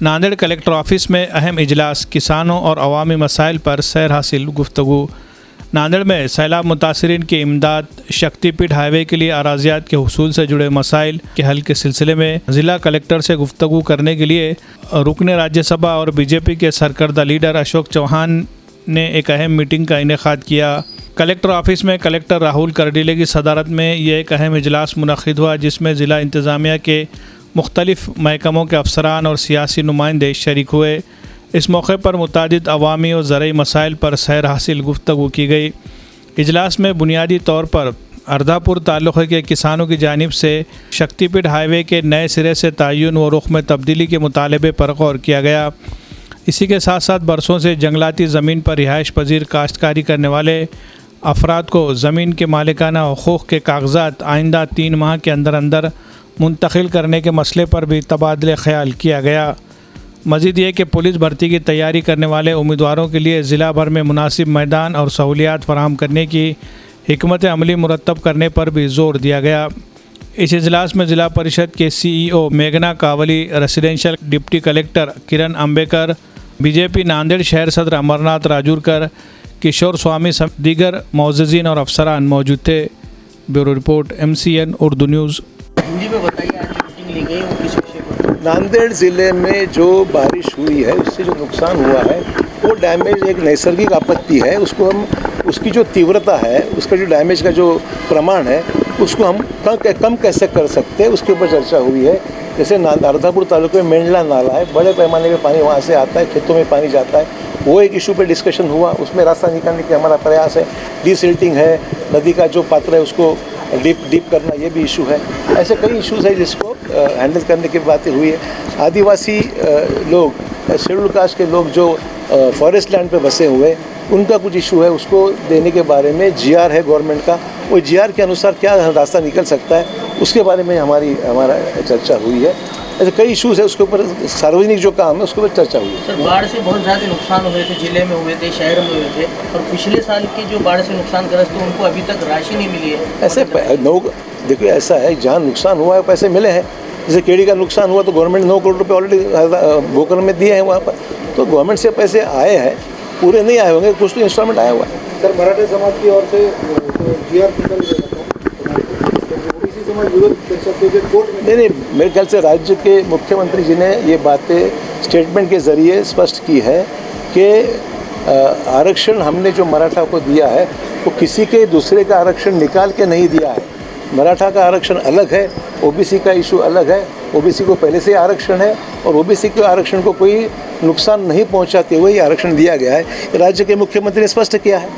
Nanded collector office में अहम इजलास, किसानों और अवामी मसाइल पर सैर हासिल गुफ्तगू। नांदेड़ में सैलाब मुतासरीन की इमदाद, शक्तिपीठ हाईवे के लिए अराजियात के हुसूल से जुड़े मसाइल के हल के सिलसिले में ज़िला कलेक्टर से गुफ्तगू करने के लिए रुकने राज्यसभा और बीजेपी के सरकर्दा लीडर अशोक चौहान ने एक अहम मीटिंग का इनेकाद किया। कलेक्टर ऑफिस में कलेक्टर राहुल करडीले की सदारत में ये एक अहम इजलास मुनक़िद हुआ, जिसमें ज़िला इंतज़ामिया के मुख्तलिफ़ महकमों के अफसरान और सियासी नुमाइंदे शरीक हुए। इस मौके पर मुतादिद अवामी और ज़रई मसाइल पर सैर हासिल गुफ्तगू की गई। इजलास में बुनियादी तौर पर अर्धापुर तालुक़े के किसानों की जानिब से शक्तिपीठ हाईवे के नए सिरे से तयन व रुख में तब्दीली के मुतालबे पर गौर किया गया। इसी के साथ साथ बरसों से जंगलाती ज़मीन पर रिहाइश पजीर काश्तकारी करने वाले अफराद को ज़मीन के मालिकाना हुकूक़ के कागज़ात आइंदा 3 माह के अंदर अंदर मुंतकिल करने के मसले पर भी तबादले ख्याल किया गया। मज़ीद ये कि पुलिस भर्ती की तैयारी करने वाले उम्मीदवारों के लिए ज़िला भर में मुनासिब मैदान और सहूलियात फराहम करने की हिकमत अमली मुरतब करने पर भी ज़ोर दिया गया। इस इजलास में ज़िला परिषद के CEO मेघना कावली, रेसिडेंशियल डिप्टी कलेक्टर किरण अंबेकर, बीजेपी नांदेड़ शहर सदर अमरनाथ राजूरकर, किशोर स्वामी समेत दीगर मौजूदीन और अफसरान मौजूद थे। Bureau report, MCN Urdu news. Hindi में बताइए, आज जो मीटिंग ली गई वो किस विषय पर? नांदेड़ ज़िले में जो बारिश हुई है उससे जो नुकसान हुआ है वो डैमेज एक नैसर्गिक आपत्ति है। उसको हम उसकी जो तीव्रता है, उसका जो डैमेज का जो प्रमाण है, उसको हम कम कैसे कर सकते हैं, उसके ऊपर चर्चा हुई है। जैसे अर्धापुर तालुके में मेंढला नाला है, बड़े पैमाने पे पानी वहाँ से आता है, खेतों में पानी जाता है। वो एक इशू पे डिस्कशन हुआ, उसमें रास्ता निकालने की हमारा प्रयास है। डिसिल्टिंग है, नदी का जो पात्र है उसको डीप करना, ये भी इशू है। ऐसे कई इश्यूज़ है जिसको हैंडल करने की बातें हुई है। आदिवासी लोग, शेड्यूल कास्ट के लोग जो फॉरेस्ट लैंड पे बसे हुए, उनका कुछ इशू है, उसको देने के बारे में GR है गवर्नमेंट का, वो GR के अनुसार क्या रास्ता निकल सकता है, उसके बारे में हमारा चर्चा हुई है। ऐसे कई इशूज़ है, उसके ऊपर सार्वजनिक जो काम है उसके ऊपर चर्चा हुई है। सर, बाढ़ से बहुत ज़्यादा नुकसान हुए थे, जिले में हुए थे, शहर में हुए थे, और पिछले साल के जो बाढ़ से नुकसान ग्रस्त थे उनको अभी तक राशि नहीं मिली है। ऐसे देखिए, ऐसा है, जहाँ नुकसान हुआ है पैसे मिले हैं। जैसे केड़ी का नुकसान हुआ तो गवर्नमेंट 9 करोड़ रुपये ऑलरेडी भूखंड में दिए हैं वहाँ पर, तो गवर्नमेंट से पैसे आए हैं, पूरे नहीं आए होंगे, कुछ तो इंस्टॉलमेंट आया हुआ है। सर, मराठा समाज की ओर से GR निकल गया, ओबीसी समाज विरोध कर सकते थे कोर्ट में। नहीं, मेरे ख्याल से राज्य के मुख्यमंत्री जी ने ये बातें स्टेटमेंट के ज़रिए स्पष्ट की है कि आरक्षण हमने जो मराठा को दिया है वो किसी के दूसरे का आरक्षण निकाल के नहीं दिया है। मराठा का आरक्षण अलग है, OBC का इशू अलग है। OBC को पहले से आरक्षण है और OBC के आरक्षण को कोई नुकसान नहीं पहुंचाते हुए ये आरक्षण दिया गया है। राज्य के मुख्यमंत्री ने स्पष्ट किया है।